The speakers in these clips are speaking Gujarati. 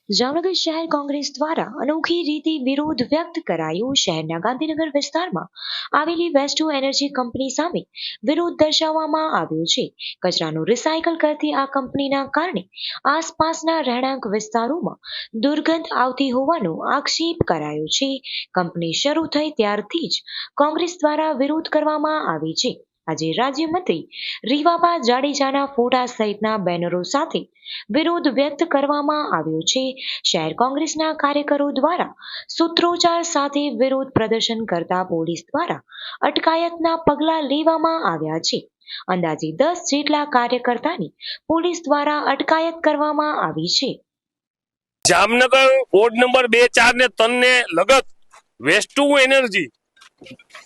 જામનગર શહેર કોંગ્રેસ દ્વારા અનોખી રીતે વિરોધ વ્યક્ત કરાયો। શહેરના ગાંધીનગર વિસ્તારમાં આવેલી વેસ્ટુ એનર્જી કંપની સામે વિરોધ દર્શાવવામાં આવ્યો છે। કચરાનું રિસાયકલ કરતી આ કંપનીના કારણે આસપાસના રહેણાંક વિસ્તારોમાં દુર્ગંધ આવતી હોવાનો આક્ષેપ કરાયો છે। કંપની શરૂ થઈ ત્યારથી જ કોંગ્રેસ દ્વારા વિરોધ કરવામાં આવે છે। આજે રાજ્યમંત્રી રીવાબા જાડેજાના ફોટા સહિતના બેનરો સાથે વિરોધ વ્યક્ત કરવામાં આવ્યો છે। શહેર કોંગ્રેસના કાર્યકરો દ્વારા સૂત્રોચ્ચાર સાથે વિરોધ પ્રદર્શન કરતા પોલીસ દ્વારા અટકાયતના પગલાં લેવામાં આવ્યા છે। અંદાજે 10 જેટલા કાર્યકર્તાની પોલીસ દ્વારા અટકાયત કરવામાં આવી છે। જામનગર વોર્ડ નંબર 2, 4 ને 3 ને લગત વેસ્ટુ એનર્જી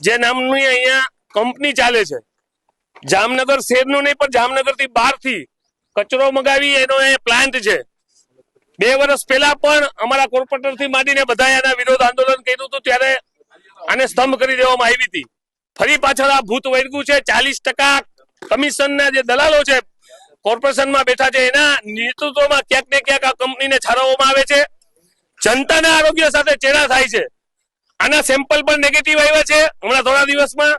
જે નામની અહીંયા કંપની ચાલે છે। જામનગર શહેરનો નહીં પણ જામનગર થી બહાર થી કચરો મગાવી એનો એ પ્લાન્ટ છે। 2 વર્ષ પહેલા પણ અમારા કોર્પોરેટર થી માંડીને બધા એના વિરોધ આંદોલન કર્યું હતું, ત્યારે આને સ્તંભ કરી દેવામાં આવી હતી। ફરી પાછળ આ ભૂત વળગ્યું છે। 40% કમિશનના જે દલાલો છે કોર્પોરેશનમાં બેઠા છે એના નેતૃત્વમાં ક્યાંક ને ક્યાંક આ કંપનીને છારવવામાં આવે છે। જનતાના આરોગ્ય સાથે ચેડા થાય છે। આના સેમ્પલ પણ નેગેટિવ આવ્યા છે। હમણાં થોડા દિવસમાં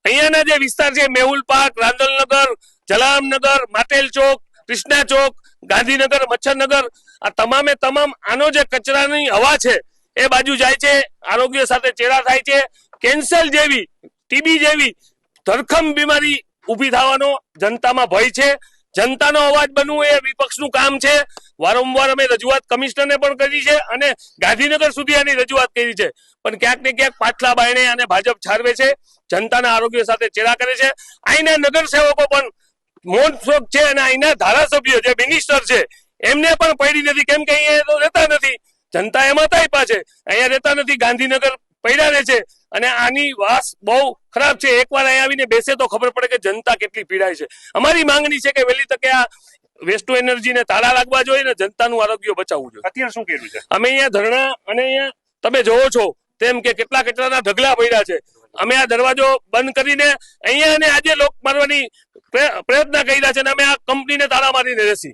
અહીંયાના જે વિસ્તાર છે મેહુલ પાર્ક, રાંદલનગર, જલારામનગર, માટેલ ચોક, કૃષ્ણા ચોક, ગાંધીનગર, મચ્છરનગર, આ તમામે તમામ આનો જે કચરાની હવા છે એ બાજુ જાય છે। આરોગ્ય સાથે ચેડા થાય છે। કેન્સર જેવી, ટીબી જેવી ધરખમ બીમારી ઊભી થવાનો જનતામાં ભય છે। જનતાનો અવાજ બનવું એ વિપક્ષનું કામ છે। વારંવાર અમે રજૂઆત કમિશનરને પણ કરી છે અને ગાંધીનગર સુધી આની રજૂઆત કરી છે, પણ ક્યાંક ને ક્યાંક પાછલા બાયણે અને ભાજપ છારવે છે। જનતાના આરોગ્ય સાથે ચેડા કરે છે। અહીંના નગરસેવકો પણ મૌન શોક છે અને અહીંના ધારાસભ્યો જે મિનિસ્ટર છે એમને પણ પડી નથી, કેમ કે અહીંયા તો રહેતા નથી। જનતા એમાં આપ્યા છે, અહીંયા રહેતા નથી, ગાંધીનગર પડ્યા રહે છે અને આની વાસ બહુ ખરાબ છે। એકવાર અહીંયા આવીને બેસે તો ખબર પડે કે જનતા કેટલી પીડાય છે। અમારી માંગણી છે કે વહેલી તકે આ વેસ્ટુ એનર્જીને તાળા લાગવા જોઈએ ને જનતાનું આરોગ્ય બચાવવું જોઈએ। અત્યારે શું કર્યું છે? અમે અહીંયા ધરણા અને અહીંયા તમે જોવો છો તેમ કે કેટલાના ઢગલા પડ્યા છે। અમે આ દરવાજો બંધ કરીને અહીંયા અને આજે લોક મારવાની પ્રયત્ન કર્યા છે અને અમે આ કંપનીને તાળા મારીને રહેશી।